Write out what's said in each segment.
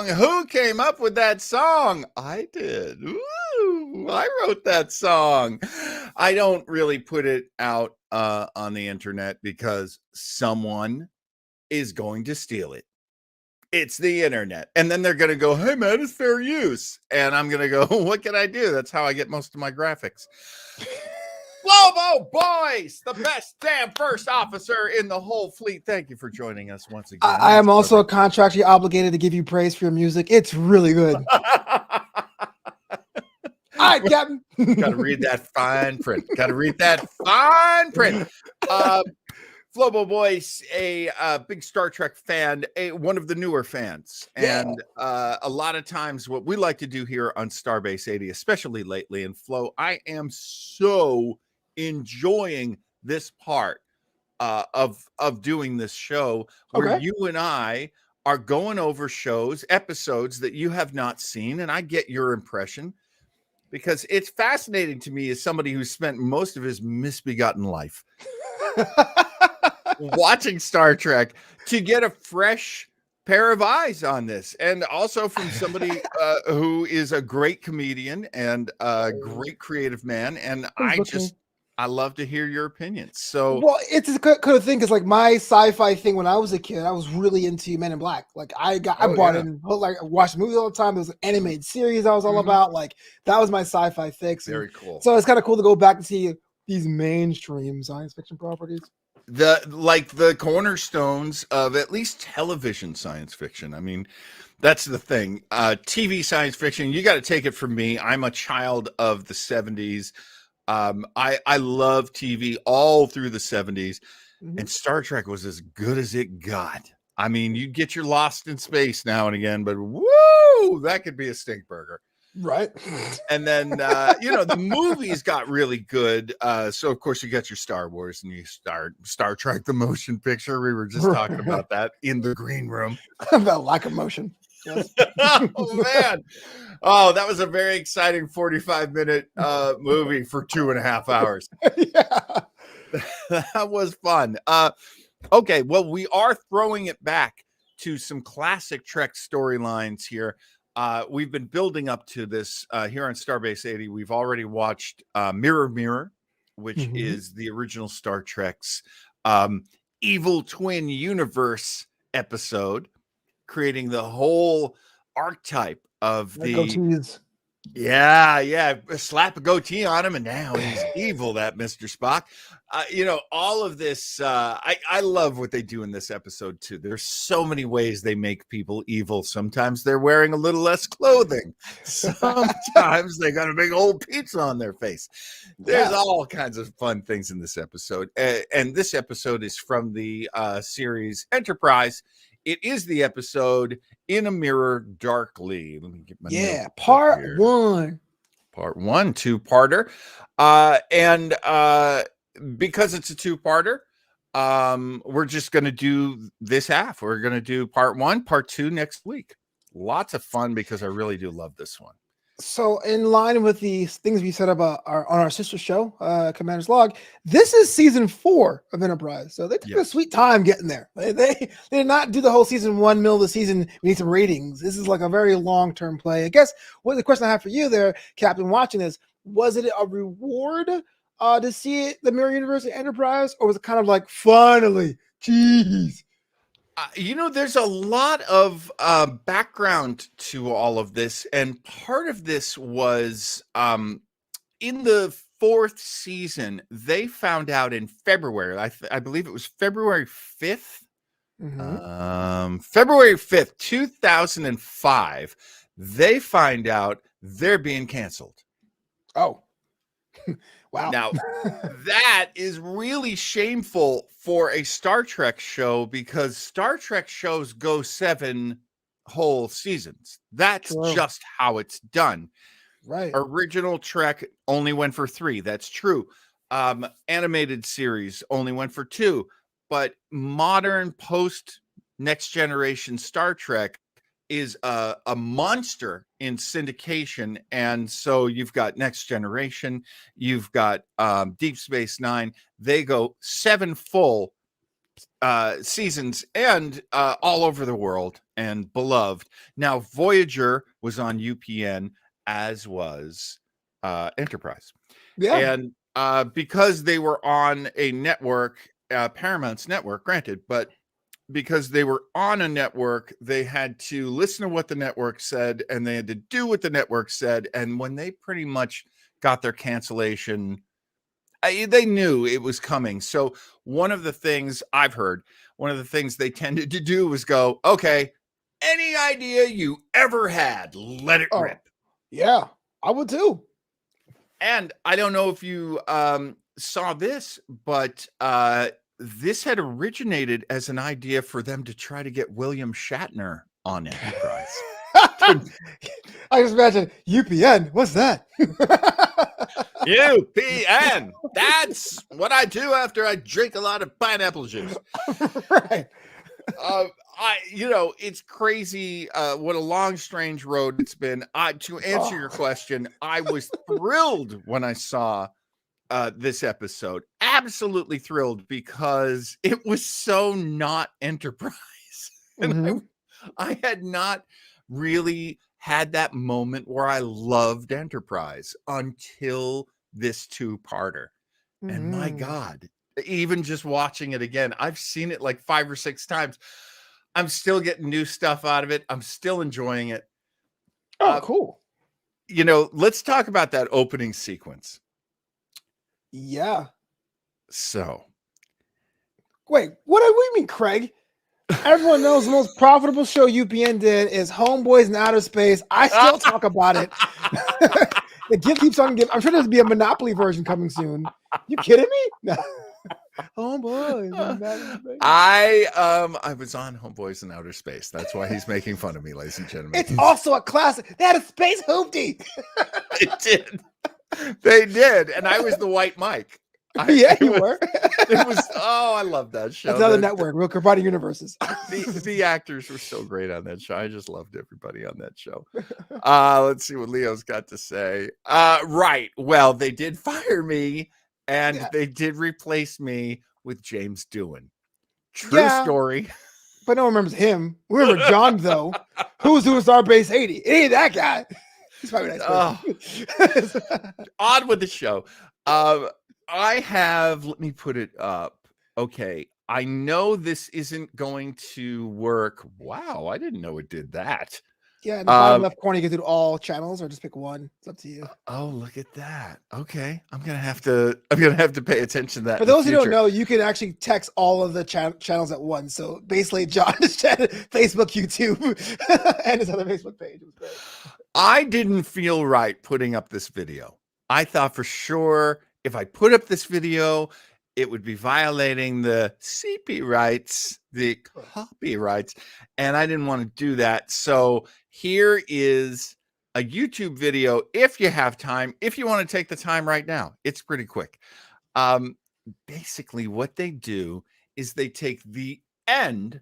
song. Who came up with that song? I did. Ooh, I wrote that song. I don't really put it out on the internet because someone is going to steal it. It's the internet. And then they're going to go, hey, man, it's fair use. And I'm going to go, what can I do? That's how I get most of my graphics. Lobo Boys, the best damn first officer in the whole fleet. Thank you for joining us once again. I am also contractually obligated to give you praise for your music. It's really good. All right, Captain. Got to read that fine print. Got to read that fine print. Flobo Boys, a big Star Trek fan, one of the newer fans. And a lot of times what we like to do here on Starbase 80, especially lately, and Flo, I am so enjoying this part of doing this show where you and I are going over episodes that you have not seen, and I get your impression because it's fascinating to me as somebody who spent most of his misbegotten life watching Star Trek to get a fresh pair of eyes on this, and also from somebody who is a great comedian and a great creative man, and I love to hear your opinions. So, well, it's a kind of thing because, like, my sci-fi thing when I was a kid, I was really into Men in Black. Like, I watched the movies all the time. There was an animated series I was all about. Like, that was my sci-fi fix. Very cool. So it's kind of cool to go back and see these mainstream science fiction properties. The cornerstones of at least television science fiction. I mean, that's the thing. TV science fiction, you got to take it from me. I'm a child of the 70s. I love TV all through the 70s, and Star Trek was as good as it got. I mean, you get your Lost in Space now and again, but woo, that could be a stink burger. Right. And then, the movies got really good. So, of course, you got your Star Wars and you start Star Trek, the motion picture. We were just talking about that in the green room. About lack of motion. Yes. Oh, man. Oh, that was a very exciting 45-minute movie for 2.5 hours. Yeah. That was fun. Okay, well, we are throwing it back to some classic Trek storylines here. We've been building up to this here on Starbase 80. We've already watched Mirror Mirror, which is the original Star Trek's evil twin universe episode, creating the whole archetype of goatees. Yeah. Slap a goatee on him, and now he's evil, that Mr. Spock. All of this, I love what they do in this episode, too. There's so many ways they make people evil. Sometimes they're wearing a little less clothing. Sometimes they got a big old pizza on their face. There's all kinds of fun things in this episode. And this episode is from the series Enterprise. It is the episode In a Mirror Darkly. Let me get my part one. Part one, two-parter. And because it's a two-parter, we're just going to do this half. We're going to do part one, part two next week. Lots of fun because I really do love this one. So in line with the things we said about on our sister show, Commander's Log, this is season 4 of Enterprise. So they took a sweet time getting there. They did not do the whole season 1, middle of the season, we need some ratings. This is like a very long-term play. I guess what the question I have for you there, Captain, watching this, was it a reward to see it, the Mirror Universe of Enterprise, or was it kind of like, finally, jeez? There's a lot of background to all of this, and part of this was in the 4th season, they found out in February, I believe it was February 5th, February 5th, 2005, they find out they're being canceled. Oh. Wow. Now, that is really shameful for a Star Trek show because Star Trek shows go 7 whole seasons. That's just how it's done. Right. Original Trek only went for 3. That's true. Animated series only went for 2. But modern post Next Generation Star Trek is a monster in syndication. And so you've got Next Generation, you've got Deep Space Nine. They go 7 full seasons and all over the world. and beloved. Now, Voyager was on UPN, as was Enterprise. Yeah. And because they were on a network, Paramount's network, granted, but because they were on a network, they had to listen to what the network said and they had to do what the network said. And when they pretty much got their cancellation, they knew it was coming. So one of the things I've heard, one of the things they tended to do was go, okay, any idea you ever had, let it rip. Yeah, I would too. And I don't know if you saw this, but this had originated as an idea for them to try to get William Shatner on Enterprise. I just imagine UPN. What's that? UPN. That's what I do after I drink a lot of pineapple juice. Right. It's crazy what a long, strange road it's been. To answer your question, I was thrilled when I saw this episode. Absolutely thrilled because it was so not Enterprise. And I had not really had that moment where I loved Enterprise until this two-parter. And my God, even just watching it again, I've seen it like 5 or 6 times. I'm still getting new stuff out of it. I'm still enjoying it. Oh, cool. Let's talk about that opening sequence. Yeah. So. Wait, what do we mean, Craig? Everyone knows the most profitable show UPN did is Homeboys in Outer Space. I still talk about it. The gift keeps on giving. I'm sure there's be a Monopoly version coming soon. You kidding me? Homeboys in Outer Space. I was on Homeboys in Outer Space. That's why he's making fun of me, ladies and gentlemen. It's also a classic. They had a space hoopty. It did. They did, and I was the white Mike. You were. It was. Oh, I love that show. That's another network. We're combining universes. The actors were so great on that show. I just loved everybody on that show. Let's see what Leo's got to say. Right. Well, they did fire me, and they did replace me with James Doohan. True story. But no one remembers him. We remember John though. Who's Starbase 80? It ain't that guy. He's probably nice. Odd with the show. Let me put it up. Okay. I know this isn't going to work. Wow. I didn't know it did that. Yeah. In the bottom left corner, you can do all channels or just pick one. It's up to you. Oh, look at that. Okay. I'm going to have to pay attention to that. For those who don't know, you can actually text all of the channels at once. So basically John just chatted Facebook, YouTube, and his other Facebook page. It was great. I didn't feel right putting up this video. I thought for sure if I put up this video, it would be violating the CP rights, the copyrights, and I didn't want to do that. So here is a YouTube video if you have time, if you want to take the time right now. It's pretty quick. Basically, what they do is they take the end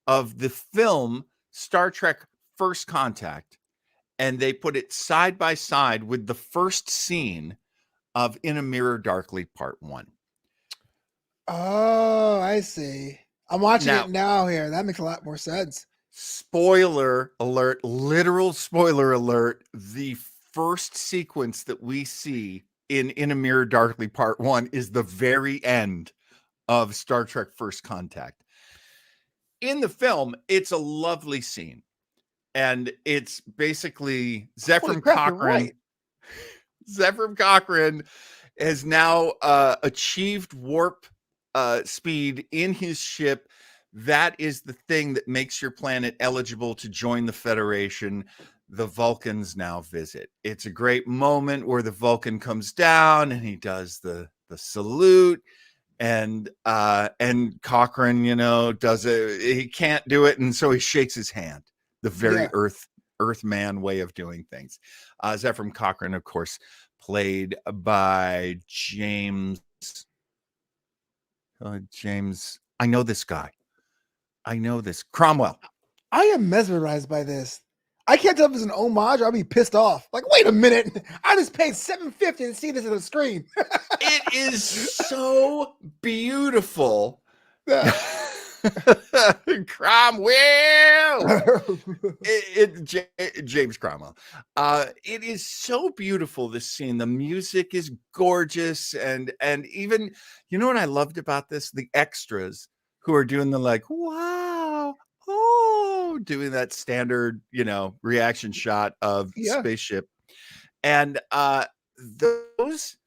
of the film Star Trek First Contact, and they put it side by side with the first scene of In a Mirror Darkly Part 1. Oh, I see. I'm watching it now here. That makes a lot more sense. Spoiler alert, literal spoiler alert. The first sequence that we see in a Mirror Darkly Part 1 is the very end of Star Trek First Contact. In the film, it's a lovely scene. And it's basically Zephram Cochrane. Right. Zephram Cochrane has now achieved warp speed in his ship. That is the thing that makes your planet eligible to join the Federation. The Vulcans now visit. It's a great moment where the Vulcan comes down and he does the salute, and Cochrane, he can't do it, and so he shakes his hand. The very Earthman way of doing things. Zephram Cochrane, of course, played by James. I know this guy. Cromwell. I am mesmerized by this. I can't tell if it's an homage or I'll be pissed off. Like, wait a minute. I just paid $7.50 to see this on the screen. It is so beautiful. Cromwell. James Cromwell. It is so beautiful, this scene. The music is gorgeous, and even, you know what I loved about this? The extras who are doing the like, wow, oh, doing that standard, reaction shot of Yeah. spaceship. And those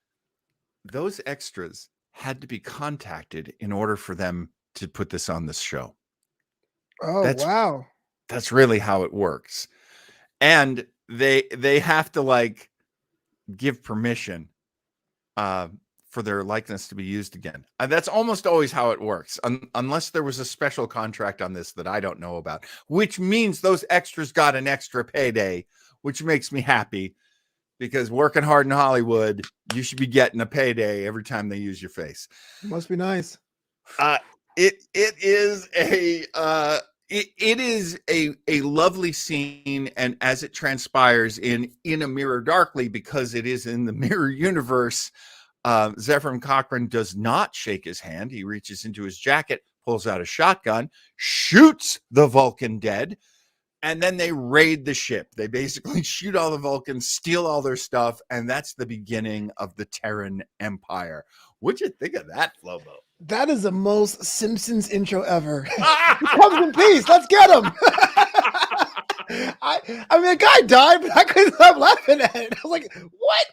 extras had to be contacted in order for them to put this on this show. Oh, That's wow. That's really how it works. And they have to like give permission for their likeness to be used again. That's almost always how it works, unless there was a special contract on this that I don't know about, which means those extras got an extra payday, which makes me happy, because working hard in Hollywood, you should be getting a payday every time they use your face. Must be nice. It is a lovely scene, and as it transpires in A Mirror Darkly, because it is in the mirror universe, Zefram Cochrane does not shake his hand. He reaches into his jacket, pulls out a shotgun, shoots the Vulcan dead, and then they raid the ship. They basically shoot all the Vulcans, steal all their stuff, and that's the beginning of the Terran Empire. What'd you think of that, Flobo? That is the most Simpsons intro ever. He comes in peace. Let's get him. I mean, a guy died, but I couldn't stop laughing at it. I was like, what?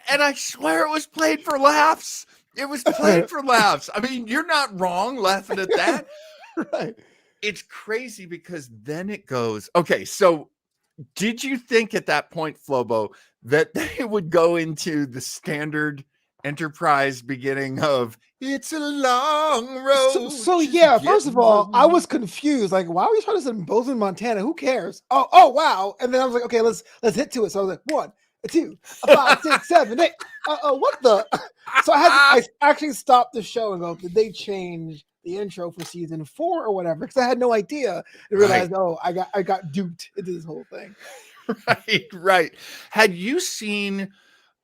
And I swear it was played for laughs. It was played for laughs. I mean, you're not wrong laughing at that. Right. It's crazy, because then it goes, okay, so did you think at that point, Flobo, that they would go into the standard Enterprise beginning of "It's a long road"? So yeah, first of all, I was confused. Like, why are we trying to send Bozeman, Montana? Who cares? Oh, wow. And then I was like, okay, let's hit to it. So I was like, 1, 2, 5, 6, 7, 8. What the? So I actually stopped the show and go, did they change the intro for season 4 or whatever? Because I had no idea. I realized, I got duped into this whole thing. Right. Had you seen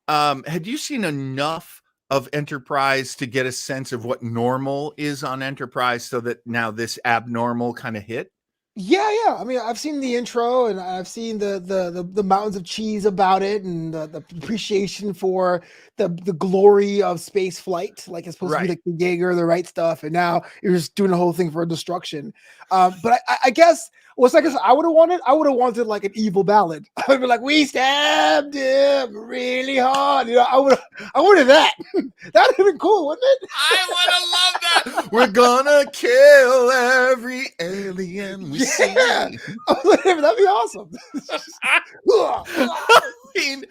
enough of Enterprise to get a sense of what normal is on Enterprise, so that now this abnormal kind of hit? Yeah. I mean, I've seen the intro, and I've seen the mountains of cheese about it, and the appreciation for the glory of space flight. Like, it's supposed to be like the Jaeger, the right stuff, and now you're just doing the whole thing for destruction. But I guess what's like, I would have wanted like an evil ballad. I would be like, we stabbed him really hard. I wanted that. That'd have been cool, wouldn't it? I would have loved that. We're gonna kill every alien we see. That'd be awesome. I mean,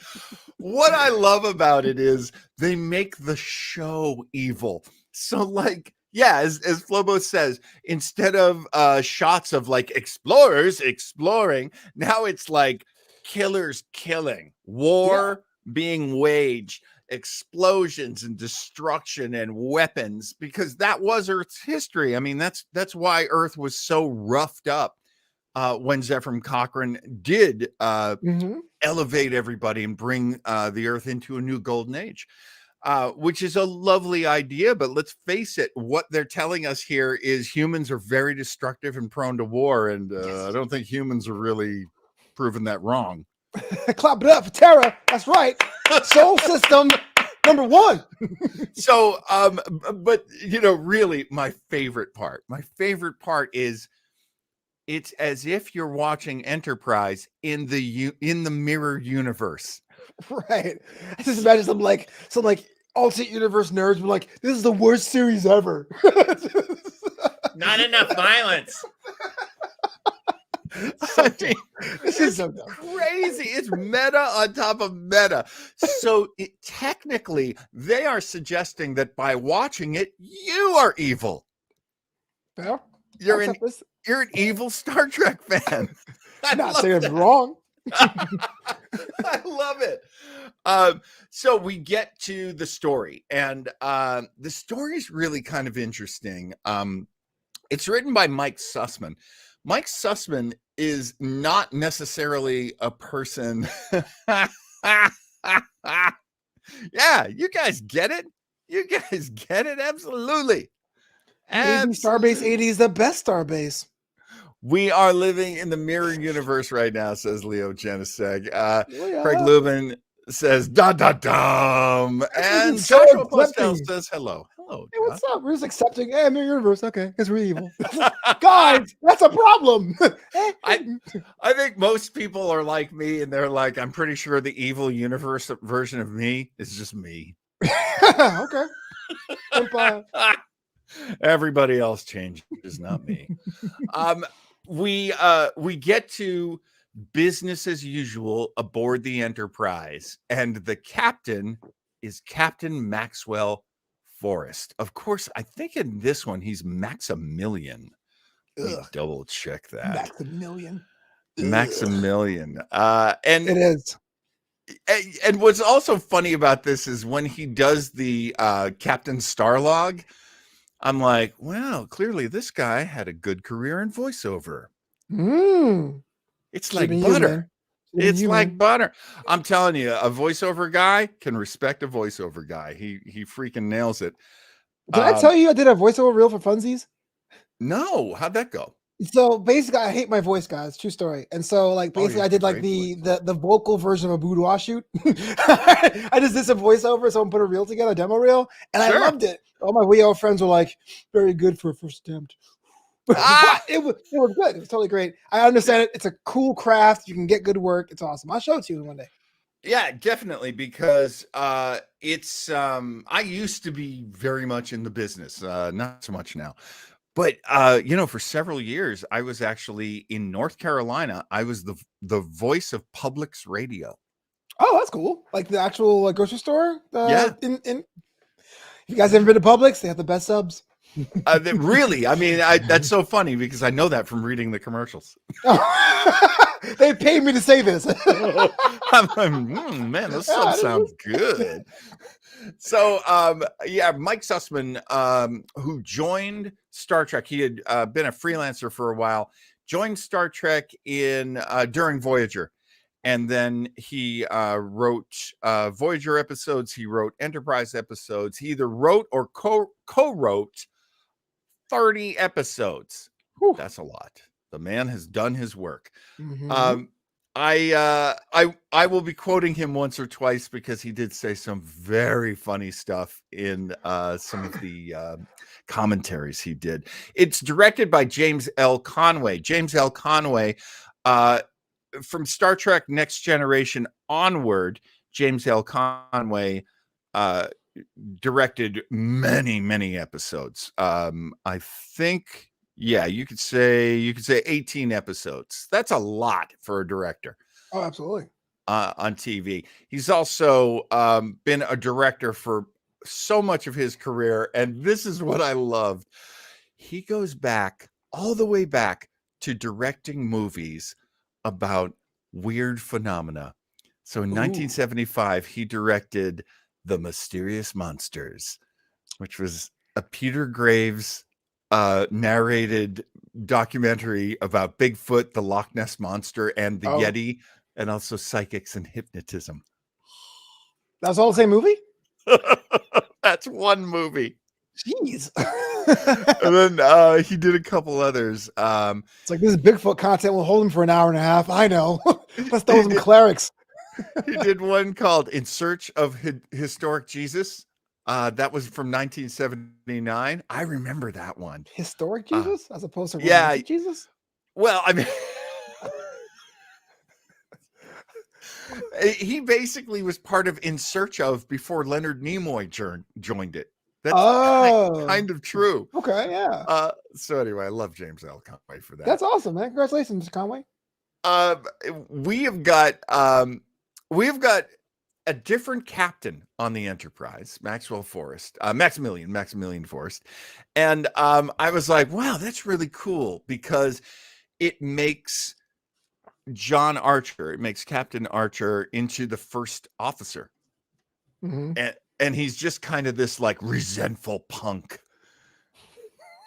what I love about it is they make the show evil. So, like, yeah, as Flobo says, instead of shots of like explorers exploring, now it's like killers killing, war being waged, explosions and destruction and weapons, because that was Earth's history. I mean, that's why Earth was so roughed up when Zefram Cochrane did elevate everybody and bring the Earth into a new golden age. Which is a lovely idea, but let's face it, what they're telling us here is humans are very destructive and prone to war, and I don't think humans are really proving that wrong. Clap it up for Terra. That's right. Soul system number 1. So, but really, my favorite part is it's as if you're watching Enterprise in the mirror universe. Right. I just imagine some alternate universe nerds were like, this is the worst series ever. Not enough violence. This is so crazy. It's meta on top of meta. So technically, they are suggesting that by watching it, you are evil. Well, you're an evil Star Trek fan. I'm not saying it's wrong. I love it. So we get to the story, and the story is really kind of interesting. It's written by Mike Sussman. Mike Sussman is not necessarily a person. Yeah, you guys get it? You guys get it? Absolutely. Maybe Starbase 80 is the best Starbase. We are living in the mirror universe right now, says Leo Geneseg. Yeah. Craig Lubin says, da da dum. And so Joshua Postel accepting. says, hello. Hello, Hey, what's up? We're just accepting. Hey, mirror universe. Okay, because we're evil. Guys, that's a problem. I think most people are like me, and they're like, I'm pretty sure the evil universe version of me is just me. Okay. Empire. Everybody else changes, not me. We get to business as usual aboard the Enterprise, and the captain is Captain Maxwell Forrest. Of course, I think in this one he's Maximilian. Let me double check that. Maximilian. And it is. And what's also funny about this is when he does the Captain Starlog, I'm like, well, clearly this guy had a good career in voiceover. It's like butter. It's like butter. I'm telling you, a voiceover guy can respect a voiceover guy. He freaking nails it. Did I tell you I did a voiceover reel for funsies? No, how'd that go? So basically, I hate my voice, guys. True story. And so, like, basically, I did like the vocal version of a boudoir shoot. I just did some voiceover. Someone put a reel together, a demo reel, and I loved it. All my WEO friends were like, "Very good for a first attempt." It was good. It was totally great. I understand it. It's a cool craft. You can get good work. It's awesome. I'll show it to you one day. Yeah, definitely, because it's I used to be very much in the business, not so much now. But for several years I was actually in North Carolina. I was the voice of Publix Radio. Oh, that's cool. Like the actual grocery store? Yeah. If you guys ever been to Publix, they have the best subs. Really? I mean, that's so funny because I know that from reading the commercials. They paid me to say this. I'm like, man, this stuff sounds good. So, Mike Sussman, who joined Star Trek, he had been a freelancer for a while, joined Star Trek during Voyager. And then he wrote Voyager episodes. He wrote Enterprise episodes. He either wrote or co-wrote 30 episodes. Whew. That's a lot. The man has done his work. Mm-hmm. I will be quoting him once or twice because he did say some very funny stuff in some of the commentaries he did. It's directed by James L. Conway. James L. Conway, from Star Trek Next Generation onward, James L. Conway directed many episodes. I think, you could say 18 episodes. That's a lot for a director. Oh, absolutely. On TV. He's also been a director for so much of his career, and this is what I loved. He goes back all the way back to directing movies about weird phenomena. So in 1975, he directed The Mysterious Monsters, which was a Peter Graves narrated documentary about Bigfoot, the Loch Ness Monster, and the Yeti, and also psychics and hypnotism. That's all the same movie? That's one movie. Jeez. And then he did a couple others. It's like, this is Bigfoot content. We'll hold him for an hour and a half. I know. Let's throw some clerics. He did one called In Search of Historic Jesus. That was from 1979. I remember that one. Historic Jesus as opposed to romantic Jesus? Well, I mean, he basically was part of In Search of before Leonard Nimoy joined it. That's kind of true. Okay, yeah. So anyway, I love James L. Conway for that. That's awesome, man. Congratulations, Mr. Conway. We have got a different captain on the Enterprise, Maximilian Forrest. And I was like, wow, that's really cool because it makes John Archer, it makes Captain Archer into the first officer. Mm-hmm. And he's just kind of this like resentful punk.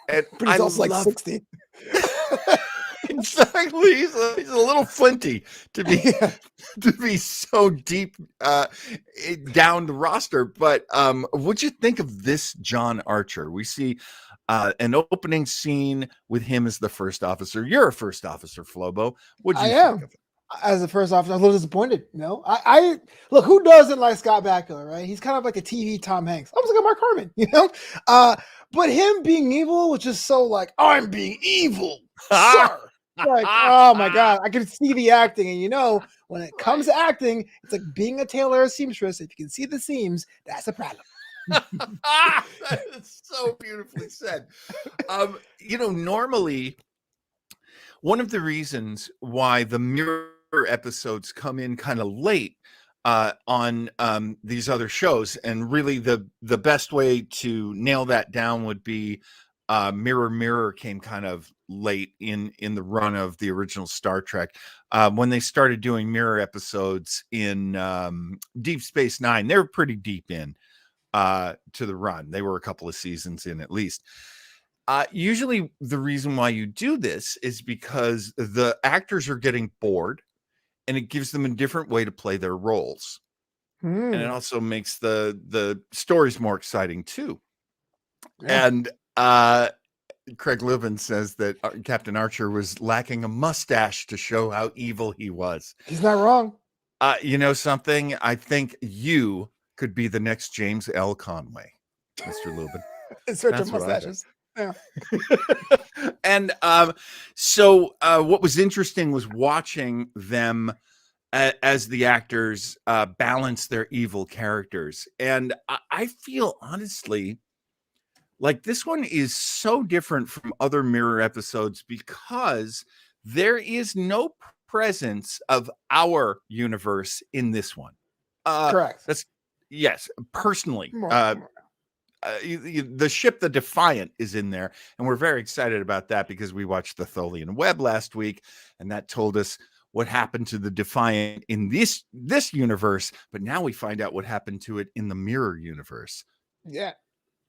And but he's also like 60. Exactly. He's a little flinty to be so deep down the roster. But what'd you think of this John Archer? We see an opening scene with him as the first officer. You're a first officer, Flobo. What'd I you am. think of it? As a first officer, I was a little disappointed. I look, who doesn't like Scott Bakula, right? He's kind of like a TV Tom Hanks. Almost like a Mark Harmon. But him being evil was just so like, I'm being evil, sir. Like, oh my God, I can see the acting. And when it comes to acting, it's like being a tailor or seamstress. If you can see the seams, that's a problem. That is so beautifully said. Normally, one of the reasons why the mirror episodes come in kind of late on these other shows, and really the best way to nail that down would be Mirror came kind of late in the run of the original Star Trek. When they started doing mirror episodes in Deep Space Nine, they were pretty deep in to the run. They were a couple of seasons in at least. Usually the reason why you do this is because the actors are getting bored, and it gives them a different way to play their roles. And it also makes the stories more exciting too. Yeah. And Craig Lubin says that Captain Archer was lacking a mustache to show how evil he was. He's not wrong. You know something? I think you could be the next James L. Conway, Mr. Lubin. In search of mustaches. Yeah. And so what was interesting was watching them as the actors balance their evil characters. And I feel honestly like this one is so different from other mirror episodes because there is no presence of our universe in this one. Correct. Yes, personally. The ship, the Defiant, is in there, and we're very excited about that because we watched the Tholian Web last week, and that told us what happened to the Defiant in this universe. But now we find out what happened to it in the mirror universe. Yeah,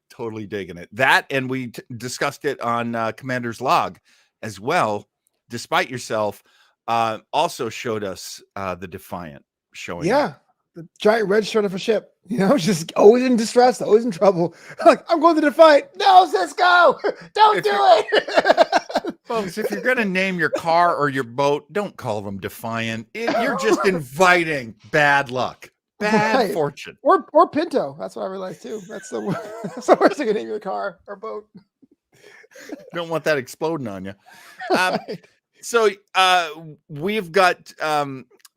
totally digging it. That, and we discussed it on Commander's Log as well. Despite Yourself also showed us the Defiant showing. Yeah. The giant red shirt of a ship, just always in distress, always in trouble. Like, I'm going to Defiant. No, Cisco, don't do it. Folks, if you're going to name your car or your boat, don't call them Defiant. You're just inviting bad luck, bad fortune. Or Pinto. That's what I realized too. That's the worst thing to name your car or boat. Don't want that exploding on you. So we've got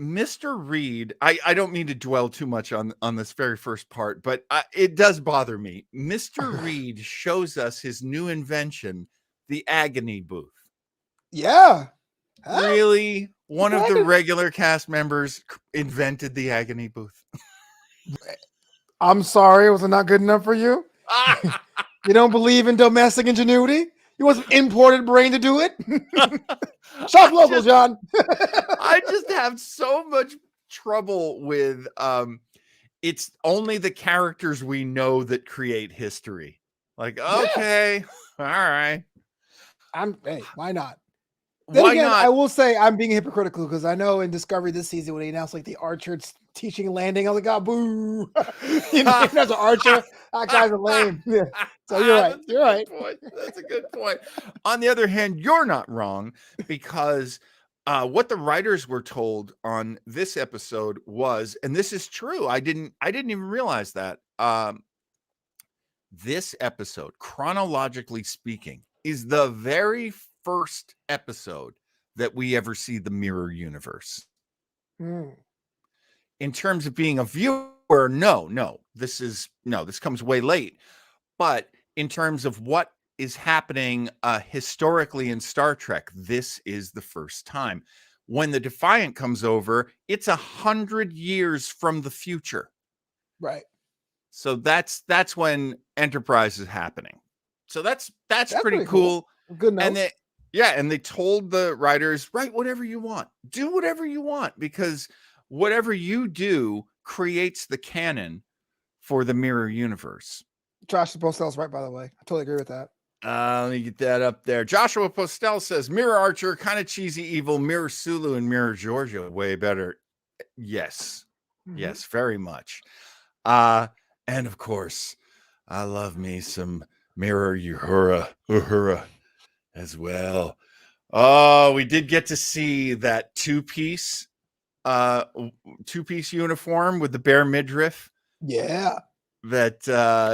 Mr. Reed. I don't mean to dwell too much on this very first part, but it does bother me. Mr. Reed shows us his new invention, the agony booth. Yeah. Huh? Really? One of the regular cast members invented the agony booth. I'm sorry, was it not good enough for you? You don't believe in domestic ingenuity? You want some imported brain to do it? Shop local, John. I just have so much trouble with it's only the characters we know that create history. Like, okay, all right. Hey, why not? Then again, I will say I'm being hypocritical because I know in Discovery this season when they announced like the Archer teaching landing, I was like, oh, boo. There's an Archer. That guy's a lame. Yeah. So you're right. You're right. That's a good point. On the other hand, you're not wrong because what the writers were told on this episode was, and this is true, I didn't even realize that this episode, chronologically speaking, is the very first episode that we ever see the mirror universe. In terms of being a viewer, no, this comes way late. But in terms of what is happening historically in Star Trek, this is the first time. When the Defiant comes over, it's 100 years from the future. Right. So that's when Enterprise is happening. So that's pretty cool. Good note. And they told the writers, write whatever you want, do whatever you want, because whatever you do creates the canon for the mirror universe. Joshua Postel's right, by the way. I totally agree with that. Let me get that up there. Joshua Postel says, Mirror Archer, kind of cheesy evil. Mirror Sulu and Mirror Georgia, way better. Yes. Yes, very much. And of course, I love me some Mirror Uhura as well. Oh, we did get to see that two-piece uniform with the bare midriff Yeah. that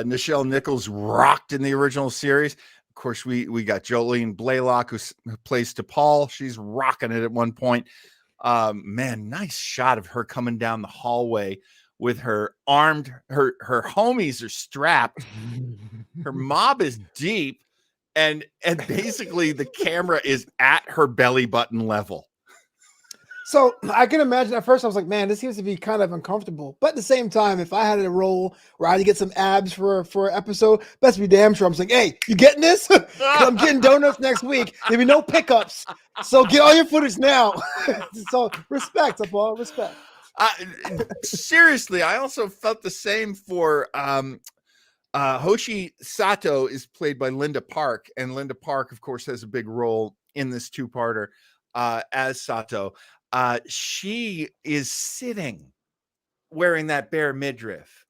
Nichelle Nichols rocked in the original series. Of course, we got Jolene Blaylock, who plays T'Pol. She's rocking it at one point. Man, nice shot of her coming down the hallway with her armed. Her homies are strapped. Her mob is deep, and basically the camera is at her belly button level. So I can imagine at first I was like, man, this seems to be kind of uncomfortable. But at the same time, if I had a role where I had to get some abs for an episode, best be damn sure I'm saying, hey, you getting this? Because I'm getting donuts next week. There'll be no pickups. So get all your footage now. So respect, Paul, respect. Seriously, I also felt the same for Hoshi Sato is played by Linda Park, and Linda Park, of course, has a big role in this two-parter as Sato. She is sitting wearing that bare midriff.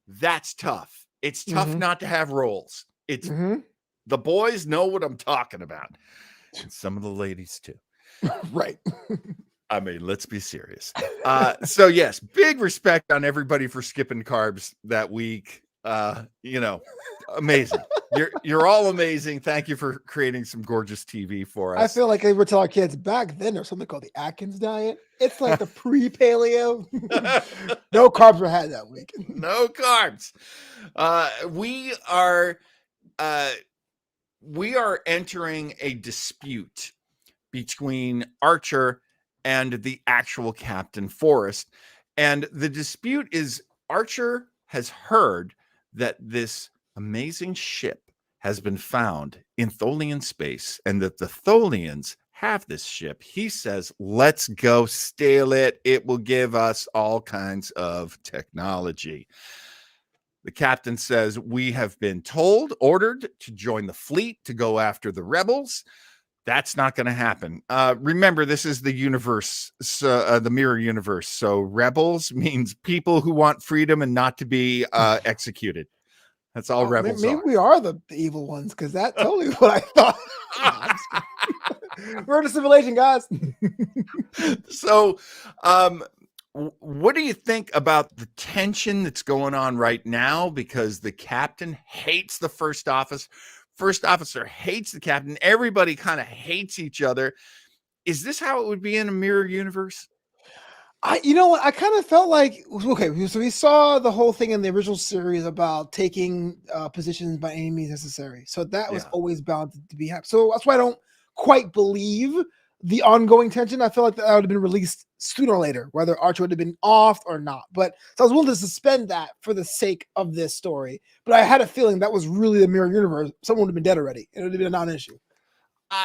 That's tough. It's tough not to have roles. It's the boys know what I'm talking about, and some of the ladies too. Right. I mean, let's be serious. So yes, big respect on everybody for skipping carbs that week. Amazing. You're all amazing. Thank you for creating some gorgeous TV for us. I feel like they were telling our kids back then there's something called the Atkins diet. It's like the pre-paleo. No carbs were had that week. No carbs. We are entering a dispute between Archer and the actual Captain Forrest. And the dispute is Archer has heard that this amazing ship has been found in Tholian space and that the Tholians have this ship. He says, let's go steal it. It will give us all kinds of technology. The captain says, we have been ordered to join the fleet to go after the rebels. That's not going to happen. Remember, this is the universe, the mirror universe. So rebels means people who want freedom and not to be executed. That's all rebels maybe are. we are the evil ones, because that totally what I thought. We're in a simulation, guys. So, what do you think about the tension that's going on right now? Because the captain hates the first officer hates the captain. Everybody kind of hates each other. Is this how it would be in a mirror universe? You know what? I kind of felt like, okay, so we saw the whole thing in the original series about taking positions by any means necessary. So that was always bound to be happening. So that's why I don't quite believe the ongoing tension. I feel like that would have been released sooner or later, whether Archer would have been off or not. But so I was willing to suspend that for the sake of this story. But I had a feeling that was really the mirror universe. Someone would have been dead already. It would have been a non-issue.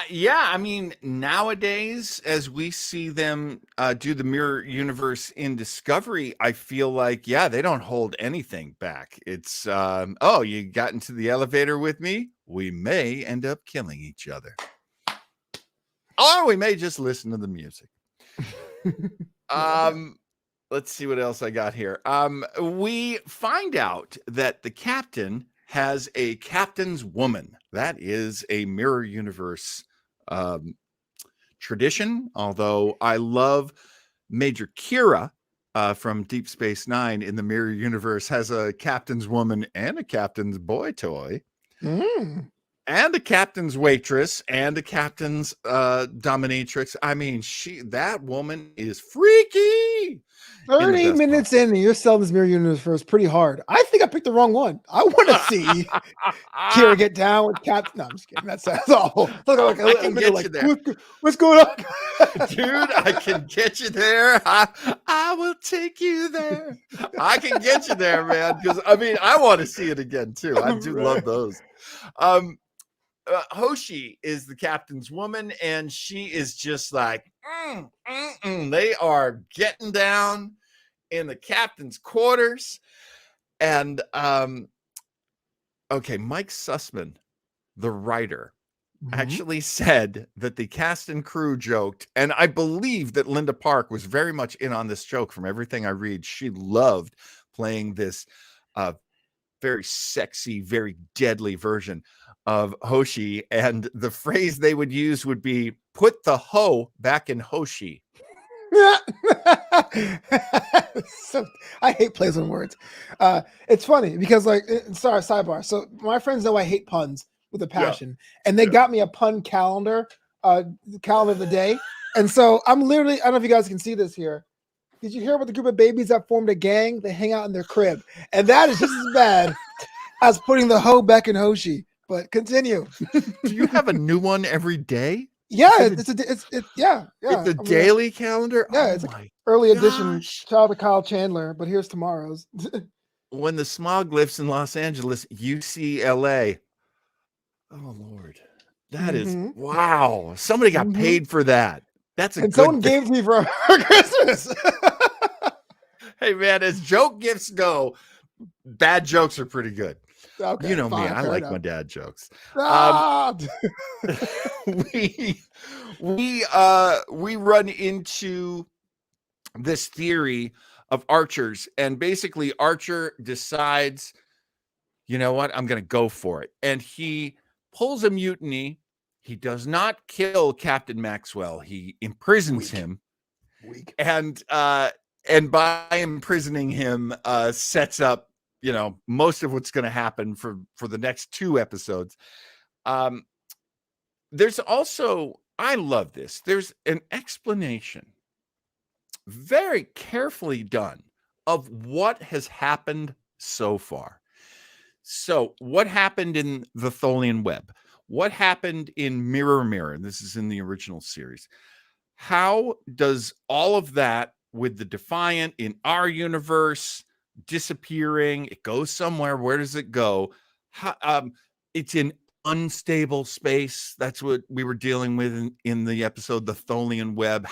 Yeah, I mean, nowadays, as we see them do the mirror universe in Discovery, I feel like, they don't hold anything back. It's, you got into the elevator with me? We may end up killing each other. Or we may just listen to the music. Let's see what else I got here. We find out that the captain has a captain's woman. That is a mirror universe tradition. Although I love Major Kira from Deep Space Nine in the mirror universe has a captain's woman and a captain's boy toy. And a captain's waitress and a captain's dominatrix. I mean, that woman is freaky. 30 minutes in, and you're selling this mirror universe pretty hard. I think I picked the wrong one. I want to see Kira get down with Captain. No, I'm just kidding. That's awful. I can get you there. What's going on? Dude, I can get you there. I will take you there. I can get you there, man. Because, I mean, I want to see it again, too. I do love those. Hoshi is the captain's woman, and she is just like, they are getting down in the captain's quarters. And Mike Sussman, the writer, actually said that the cast and crew joked, and I believe that Linda Park was very much in on this joke. From everything I read, she loved playing this very sexy, very deadly version of Hoshi. And the phrase they would use would be, put the hoe back in Hoshi. So I hate plays on words. It's funny because, like, sorry, sidebar. So my friends know I hate puns with a passion, and they got me a pun calendar, calendar of the day. And so I'm literally, I don't know if you guys can see this here. Did you hear about the group of babies that formed a gang? They hang out in their crib, and that is just as bad as putting the hoe back in Hoshi. But continue. Do you have a new one every day? Yeah, It's yeah. It's a daily calendar. Yeah, Oh it's my like early edition. gosh. Shout out to Kyle Chandler, but here's tomorrow's. When the smog lifts in Los Angeles, UCLA. Oh Lord, that is wow. Somebody got paid for that. That's a and good someone thing. gave me for Christmas. Hey man, as joke gifts go, bad jokes are pretty good. Okay, You know me, fine, I fair like enough. my dad jokes. Ah! We run into this theory of Archer's, and basically Archer decides, you know what, I'm going to go for it, and he pulls a mutiny. He does not kill Captain Maxwell. He imprisons him. And by imprisoning him, sets up, you know, most of what's going to happen for the next 2 episodes. There's also, I love this, there's an explanation, very carefully done, of what has happened so far. So what happened in the Tholian Web? What happened in Mirror Mirror? This is in the original series. How does all of that with the Defiant in our universe disappearing? It goes somewhere. Where does it go? It's in unstable space. That's what we were dealing with in the episode, the Tholian Web.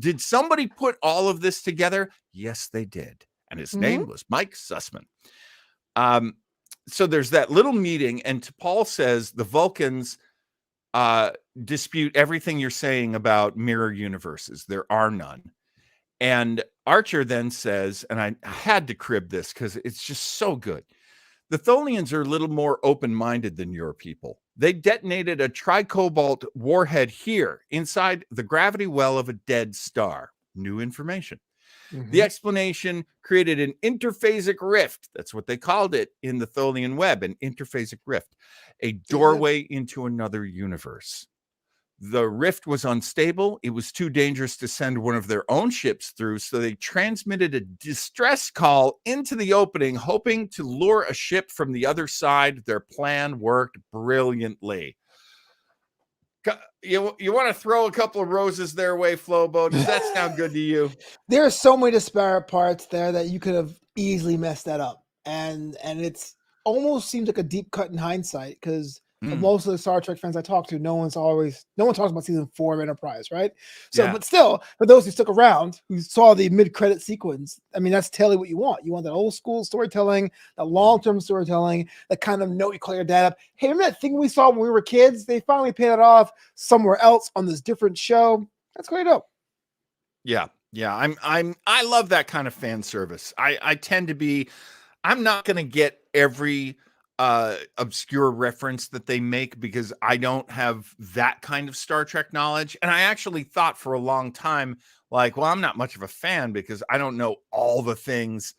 Did somebody put all of this together? Yes, they did. And his name was Mike Sussman. So there's that little meeting, and T'Pol says the Vulcans dispute everything you're saying about mirror universes. There are none. And Archer then says, and I had to crib this because it's just so good, the Tholians are a little more open-minded than your people. They detonated a tricobalt warhead here inside the gravity well of a dead star. New information. The explanation created an interphasic rift. That's what they called it in the Tholian Web, an interphasic rift, a doorway into another universe. The rift was unstable. It was too dangerous to send one of their own ships through, so they transmitted a distress call into the opening, hoping to lure a ship from the other side. Their plan worked brilliantly. You want to throw a couple of roses their way, Flobo? Does that sound good to you? There are so many disparate parts there that you could have easily messed that up, and it's almost seems like a deep cut in hindsight because most of the Star Trek fans I talk to, no one talks about season 4 of Enterprise, right? So, but still, for those who stuck around, who saw the mid-credit sequence, I mean, that's totally what you want. You want that old school storytelling, that long-term storytelling, that kind of note you call your dad up. Hey, remember that thing we saw when we were kids? They finally paid it off somewhere else on this different show. That's great up. Yeah. I love that kind of fan service. I tend to be, I'm not going to get every obscure reference that they make because I don't have that kind of Star Trek knowledge. And I actually thought for a long time, like, well, I'm not much of a fan because I don't know all the things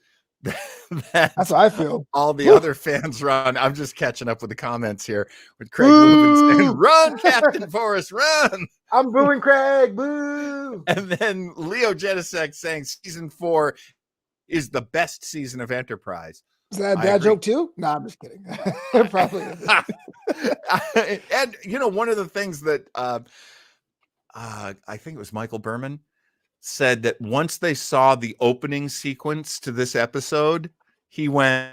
that's how I feel. All the other fans run. I'm just catching up with the comments here with Craig Lubin saying, run, Captain Forrest, run. I'm booing Craig, boo. And then Leo Genesek saying season 4 is the best season of Enterprise. Is that a dad joke too? No, I'm just kidding. Probably is. And, you know, one of the things that I think it was Michael Berman said that once they saw the opening sequence to this episode, he went,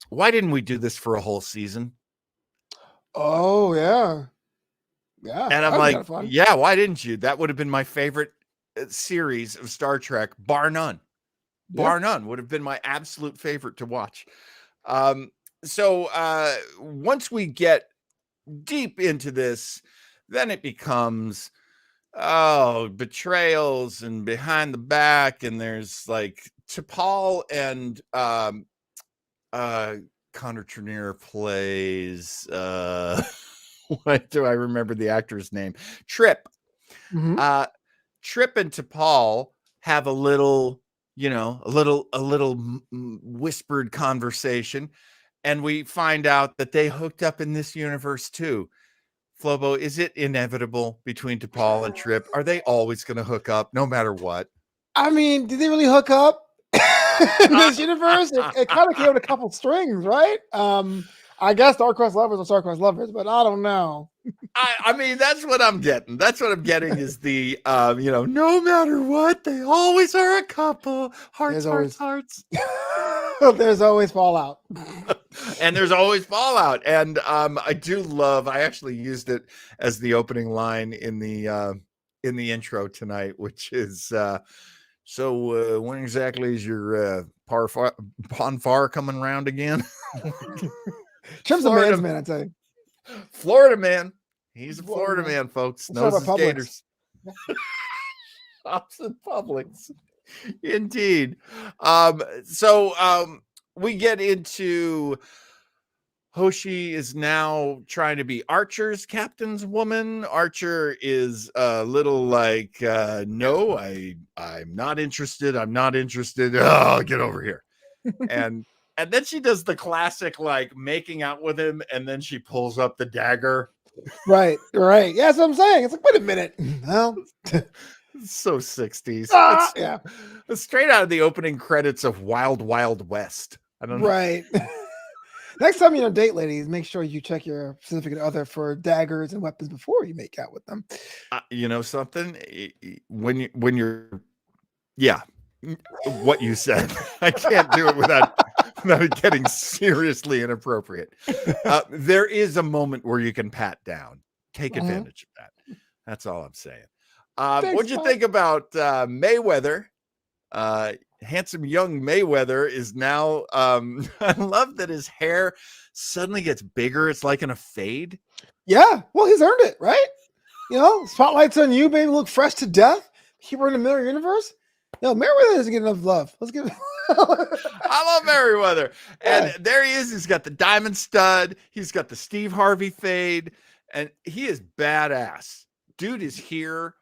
why didn't we do this for a whole season? Oh, yeah. Yeah. And I'm like, yeah, why didn't you? That would have been my favorite series of Star Trek, bar none. Bar none would have been my absolute favorite to watch. So once we get deep into this, then it becomes betrayals and behind the back, and there's like T'Pol and Connor Trinneer plays what do I remember the actor's name? Trip. Mhm. Trip and T'Pol have a little, whispered conversation, and we find out that they hooked up in this universe too. Flobo, is it inevitable between T'Pol and Trip? Are they always going to hook up no matter what? I mean, did they really hook up in this universe? It kind of came with a couple strings, right? I guess star-crossed lovers are star-crossed lovers, but I don't know. I mean, that's what I'm getting. That's what I'm getting is the, no matter what, they always are a couple. Hearts, hearts, hearts. There's always fallout. And there's always fallout. And I actually used it as the opening line in the intro tonight, which is, so when exactly is your Ponfar coming around again? Trump's a man's man, I tell you. Florida man. He's a Florida man, folks. Knows his gators. Shops and Publix. Indeed. So we get into Hoshi is now trying to be Archer's captain's woman. Archer is a little like, no, I'm not interested. I'm not interested. Oh, get over here. And then she does the classic, like making out with him. And then she pulls up the dagger. Right. Yeah, that's what I'm saying. It's like, wait a minute. Well, so 60s. Yeah. It's straight out of the opening credits of Wild Wild West. I don't know. Right. Next time you date ladies, make sure you check your significant other for daggers and weapons before you make out with them. You know something? When you're, yeah, what you said. I can't do it without it getting seriously inappropriate. There is a moment where you can pat down. Take advantage of that. That's all I'm saying. What'd you think about Mayweather? Handsome young Mayweather is now, I love that his hair suddenly gets bigger. It's like in a fade. Yeah. Well, he's earned it, right? Spotlight's on you, baby. Look fresh to death. Keep her in the Miller universe. No, Merriweather doesn't get enough love. Let's give it. I love Merriweather. And there he is. He's got the diamond stud. He's got the Steve Harvey fade. And he is badass. Dude is here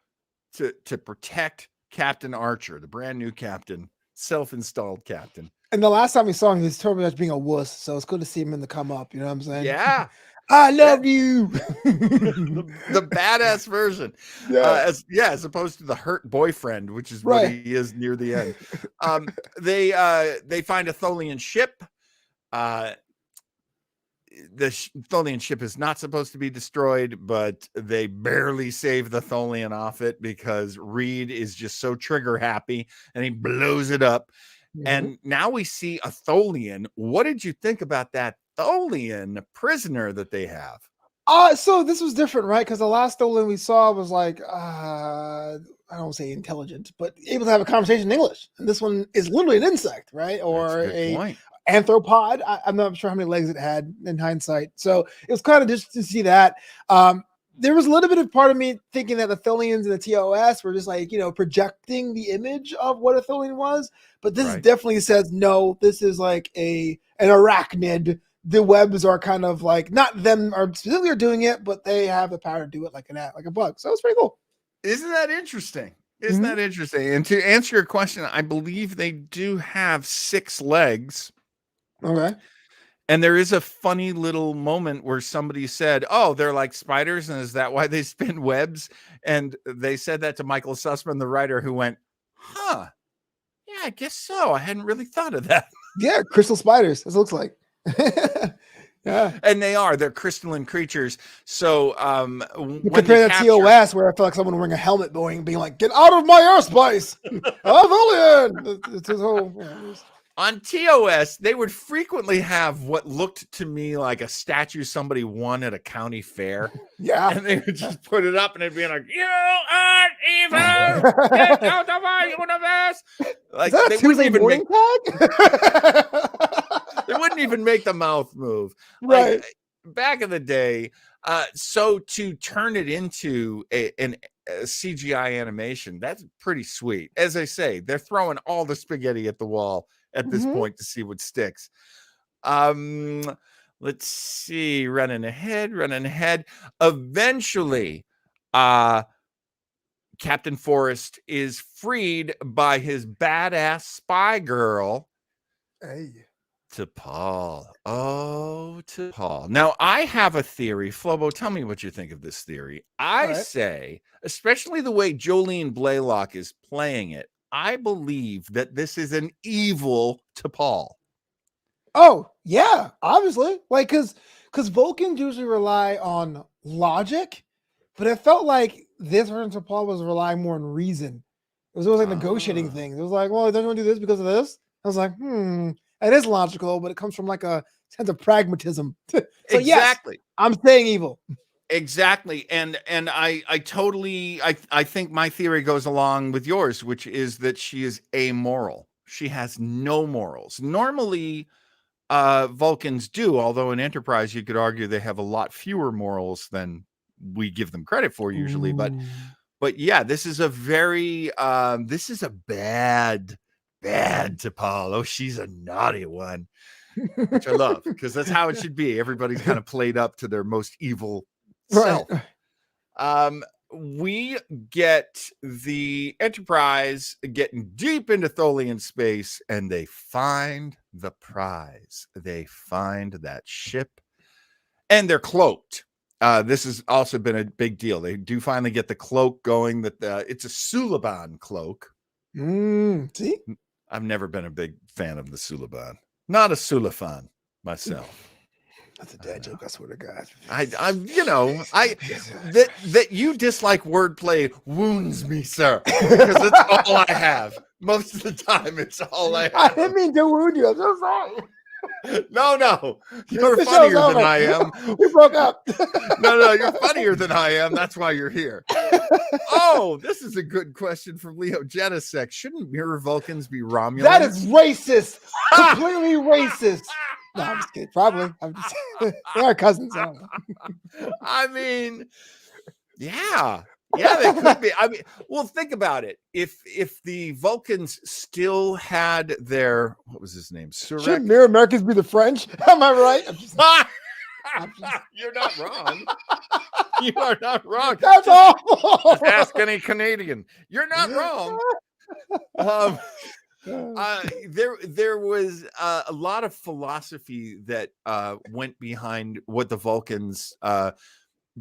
to protect Captain Archer, the brand new captain, self-installed captain. And the last time we saw him, he was totally much being a wuss. So it's good to see him in the come up. You know what I'm saying? Yeah. I love you. the badass version. As opposed to the hurt boyfriend, which is what he is near the end. They find a Tholian ship. The Tholian ship is not supposed to be destroyed, but they barely save the Tholian off it because Reed is just so trigger happy and he blows it up. Mm-hmm. And now we see a Tholian. What did you think about that Tholian prisoner that they have? So this was different, right? Because the last Tholian we saw was like, I don't say intelligent, but able to have a conversation in English. And this one is literally an insect, right? Or a anthropod. I'm not sure how many legs it had in hindsight. So it was kind of just to see that. There was a little bit of part of me thinking that the Tholians and the TOS were just like, projecting the image of what a Tholian was. But this definitely says, no, this is like an arachnid. The webs are kind of like, not them are specifically doing it, but they have the power to do it like a bug. So it's pretty cool. Isn't that interesting? Isn't that interesting? And to answer your question, I believe they do have 6 legs. Okay. And there is a funny little moment where somebody said, oh, they're like spiders. And is that why they spin webs? And they said that to Michael Sussman, the writer, who went, yeah, I guess so. I hadn't really thought of that. Yeah. Crystal spiders, as it looks like. Yeah. And they're crystalline creatures. So you compare that to TOS, where I feel like someone wearing a helmet being like, get out of my airspace. It's his whole on TOS, they would frequently have what looked to me like a statue somebody won at a county fair. Yeah. And they would just put it up and it'd be like, you are evil! Get out of our universe! Like, they wouldn't even make they wouldn't even make the mouth move. Right. Like, back in the day, so to turn it into a CGI animation, that's pretty sweet. As I say, they're throwing all the spaghetti at the wall at this point to see what sticks. Let's see. Running ahead. Eventually, Captain Forrest is freed by his badass spy girl. Hey. T'Pol. Oh, T'Pol. Now, I have a theory. Flobo, tell me what you think of this theory. I say, especially the way Jolene Blaylock is playing it, I believe that this is an evil T'Pol. Oh, yeah, obviously. Like, because Vulcans usually rely on logic, but it felt like this version of Paul was relying more on reason. It was always like negotiating things. It was like, well, don't you want to do this because of this? I was like, it is logical, but it comes from like a sense of pragmatism. So exactly. Yes, I'm saying evil. Exactly. And I totally I think my theory goes along with yours, which is that she is amoral. She has no morals. Normally, Vulcans do, although in Enterprise you could argue they have a lot fewer morals than we give them credit for usually. Ooh. But yeah, this is a very this is a bad T'Pol. Oh, she's a naughty one, which I love because that's how it should be. Everybody's kind of played up to their most evil self. We get the Enterprise getting deep into Tholian space, and they find the prize. They find that ship, and they're cloaked. This has also been a big deal. They do finally get the cloak going. That it's a Suliban cloak. See, I've never been a big fan of the Suliban. Not a Sulafan myself. That's a dad joke. I swear to God. That you dislike wordplay wounds me, sir, because it's all I have. Most of the time, it's all I have. I didn't mean to wound you. I'm so sorry. No, you're funnier than I am. We broke up. No, you're funnier than I am. That's why you're here. Oh, this is a good question from Leo Genesec. Shouldn't mirror Vulcans be Romulans? That is racist. Completely racist. No, I'm just kidding. Probably. I'm just they are cousins. I mean, yeah, they could be. I mean, well, think about it. If the Vulcans still had their what was his name? Shouldn't mirror Americans be the French? Am I right? You're not wrong. You are not wrong. That's awful. Ask any Canadian. You're not wrong. There was a lot of philosophy that went behind what the Vulcans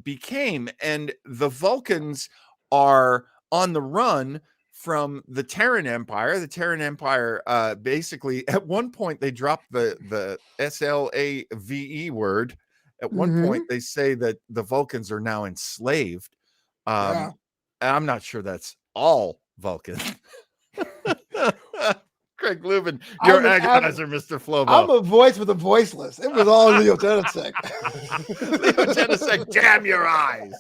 became, and the Vulcans are on the run from the Terran Empire. The Terran Empire basically at one point they dropped the SLAVE word. At one point they say that the Vulcans are now enslaved. And I'm not sure that's all Vulcan. Craig Lubin, you're agonizer, Mr. Flobo. I'm a voice with a voiceless. It was all Leo Genesec. Leo Genesec, damn your eyes.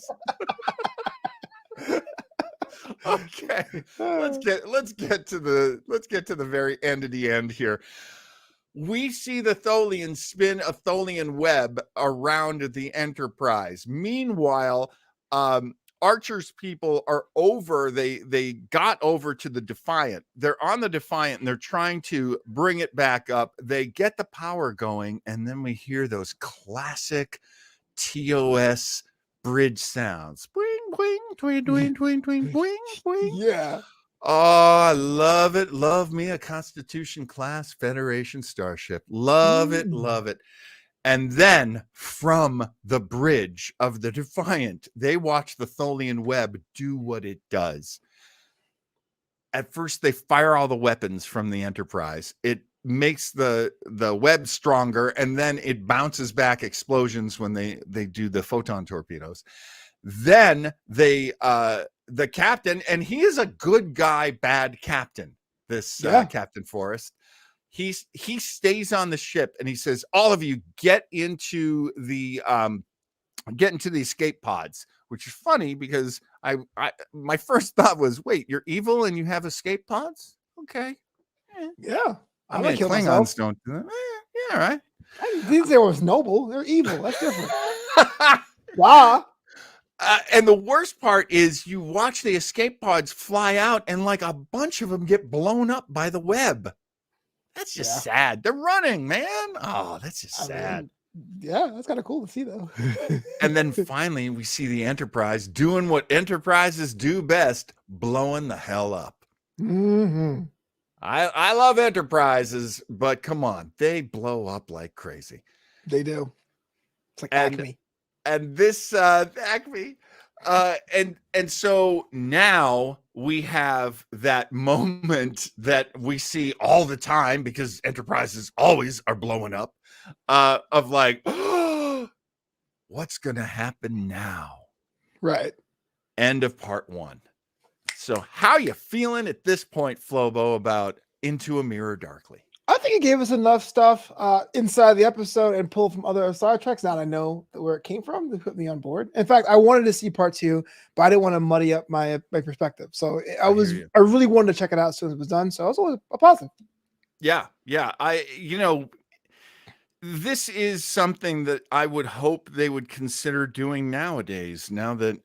Okay, let's get to the very end of the end here. We see the Tholians spin a Tholian web around the Enterprise. Meanwhile, Archer's people are over. They got over to the Defiant. They're on the Defiant and they're trying to bring it back up. They get the power going, and then we hear those classic TOS bridge sounds. Boing, boing, twing, twing, twing, twing, boing, boing. Yeah. Oh, I love it. Love me a Constitution class Federation starship. Love it. Love it. And then from the bridge of the Defiant, they watch the Tholian web do what it does. At first, they fire all the weapons from the Enterprise. It makes the web stronger, and then it bounces back explosions when they do the photon torpedoes. Then the captain, and he is a good guy, bad captain, this Captain Forrest. He stays on the ship and he says, all of you get into the escape pods, which is funny because my first thought was, wait, you're evil and you have escape pods? Okay. Yeah. I mean, Klingons don't do that. Yeah, right. I didn't say it was noble. They're evil. That's different. Wow. And the worst part is you watch the escape pods fly out and like a bunch of them get blown up by the web. That's just sad. They're running, man. Oh, that's just sad. mean, yeah, that's kind of cool to see, though. And then finally, we see the Enterprise doing what Enterprises do best, blowing the hell up. Mm-hmm. I love Enterprises, but come on, they blow up like crazy. They do. It's like Acme. And this Acme. And so now we have that moment that we see all the time because Enterprises always are blowing up, of like, oh, what's gonna happen now? Right. End of part 1. So how you feeling at this point, Flobo, about Into a Mirror Darkly? I think it gave us enough stuff inside the episode and pulled from other Star Treks. Now I know where it came from. They put me on board. In fact, I wanted to see part 2, but I didn't want to muddy up my perspective. So I really wanted to check it out as soon as it was done. So it was always a positive. Yeah. This is something that I would hope they would consider doing nowadays. Now that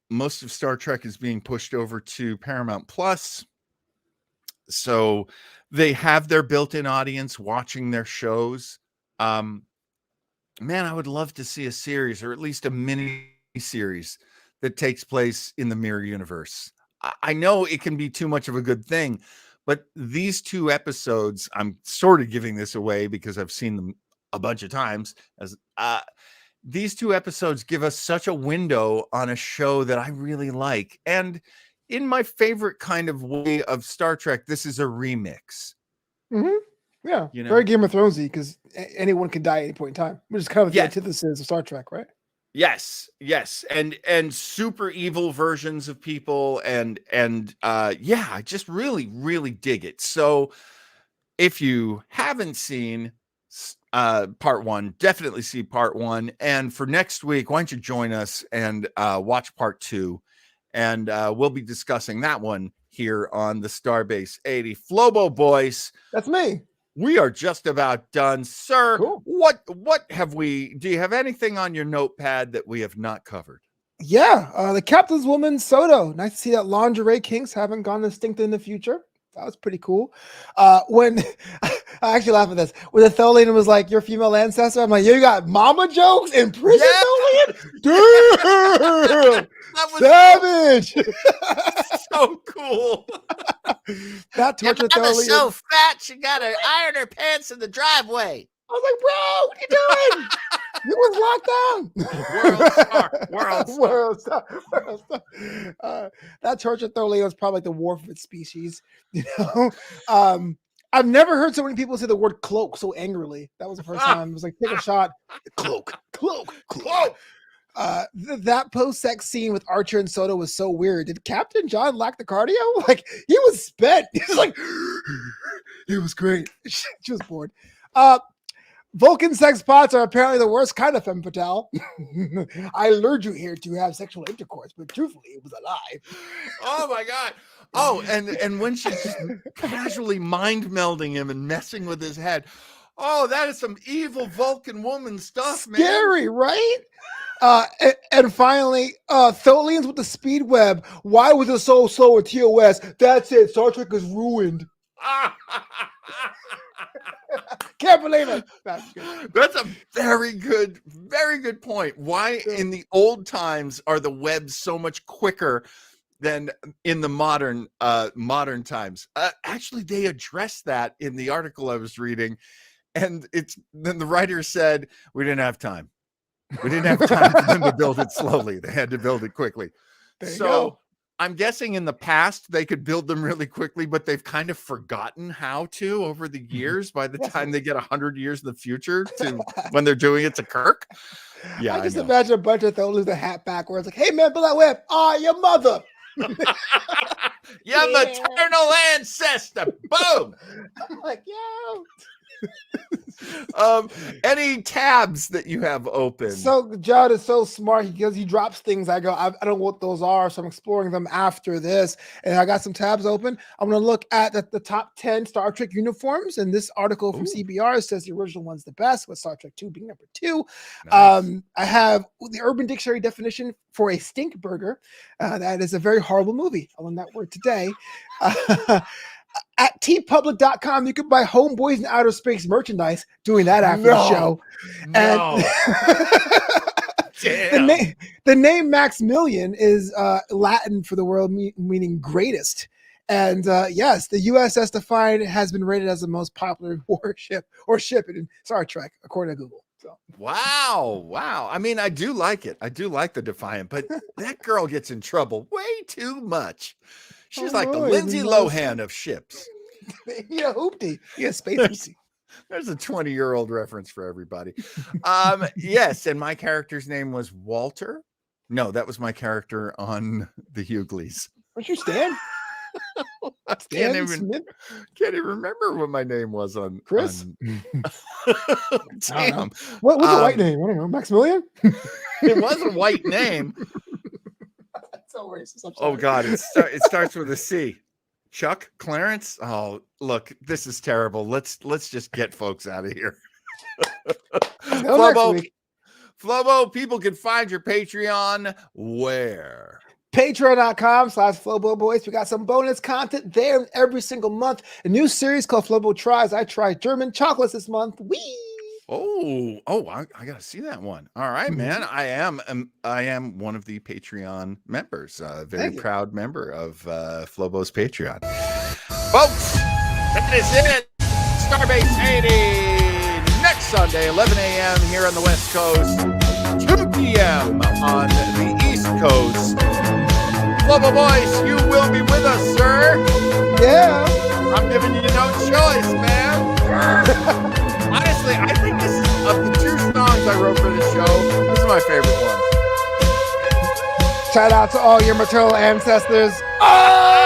most of Star Trek is being pushed over to Paramount Plus, so they have their built-in audience watching their shows. Man, I would love to see a series, or at least a mini series, that takes place in the Mirror universe. I know it can be too much of a good thing, but these 2 episodes, I'm sort of giving this away because I've seen them a bunch of times, as these 2 episodes give us such a window on a show that I really like. And in my favorite kind of way of Star Trek, this is a remix. Mm-hmm. Yeah, very Game of Thronesy, because anyone can die at any point in time, which is kind of the antithesis of Star Trek, right? Yes, and super evil versions of people, and I just really, really dig it. So if you haven't seen part 1, definitely see part 1. And for next week, why don't you join us and watch part 2? And we'll be discussing that one here on the Starbase 80. Flobo boys. That's me. We are just about done, sir. Cool. What have we? Do you have anything on your notepad that we have not covered? Yeah, the captain's woman, Soto. Nice to see that lingerie kinks haven't gone extinct in the future. That was pretty cool. When I actually laugh at this, when the Tholian was like, "Your female ancestor," I'm like, "You got mama jokes in prison, Tholian? Damn, that was savage, so cool." That torture Tholian. So fat, she got to iron her pants in the driveway. I was like, "Bro, what you doing? You was locked down." World star. That torture Tholian was probably like the war for its species. I've never heard so many people say the word cloak so angrily. That was the first time. It was like, take a shot. Cloak. That post-sex scene with Archer and Soto was so weird. Did Captain John lack the cardio? Like, he was spent. He was like, it was great. She was bored. Vulcan sex pots are apparently the worst kind of femme fatale. I lured you here to have sexual intercourse, but truthfully, it was a lie. Oh my God. Oh, and when she's just casually mind melding him and messing with his head. Oh, that is some evil Vulcan woman stuff, man. Scary, right? And finally, Tholians with the speed web. Why was it so slow with TOS? That's it. Star Trek is ruined. Can't believe it. That's a very good point. Why in the old times are the webs so much quicker than in the modern times? Actually, they addressed that in the article I was reading, and then the writer said we didn't have time. We didn't have time for them to build it slowly. They had to build it quickly. So I'm guessing in the past they could build them really quickly, but they've kind of forgotten how to over the years by the time they get 100 years in the future to when they're doing it to Kirk. Yeah, I just imagine a bunch of Tholians with a hat back where it's like, hey man, build that web. Oh, your mother. Your maternal ancestor. Boom. I'm like, yo. Any tabs that you have open? So Judd is so smart because he drops things. I go, I don't know what those are, so I'm exploring them after this. And I got some tabs open. I'm going to look at the top 10 Star Trek uniforms. And this article from CBR says the original one's the best, with Star Trek 2 being number 2. Nice. I have the Urban Dictionary definition for a stink burger. That is a very horrible movie. I learned that word today. At tpublic.com, you can buy Homeboys in Outer Space merchandise. Doing that after the show. No. And the name Maximilian is Latin for the word meaning greatest. And yes, the USS Defiant has been rated as the most popular warship or ship in Star Trek, according to Google. So. Wow. I mean, I do like it. I do like the Defiant, but that girl gets in trouble way too much. She's like the Lindsay Lohan of ships. Yeah, hoopty. Yeah, space hoopty. There's a 20-year-old reference for everybody. Yes, and my character's name was Walter. No, that was my character on the Hughleys. What's your Stan? I can't even remember what my name was on Chris. Damn. What's a white name? I don't know. Maximilian? It was a white name. That's so racist. Oh God, it starts with a C. Chuck, Clarence. Oh, look, this is terrible. Let's just get folks out of here. Flobo, people can find your Patreon where? Patreon.com/Flobo Boys. We got some bonus content there every single month. A new series called Flobo Tries. I tried German chocolates this month. Whee! I gotta see that one. All right, man. I am one of the Patreon members. Very proud member of Flobo's Patreon. Folks, that is it. Starbase 80 next Sunday, 11 a.m. here on the West Coast, 2 p.m. on the East Coast. Flobo Boys, you will be with us, sir. Yeah. I'm giving you no choice, man. Honestly, I think this is, of the 2 songs I wrote for this show, this is my favorite one. Shout out to all your maternal ancestors. Oh!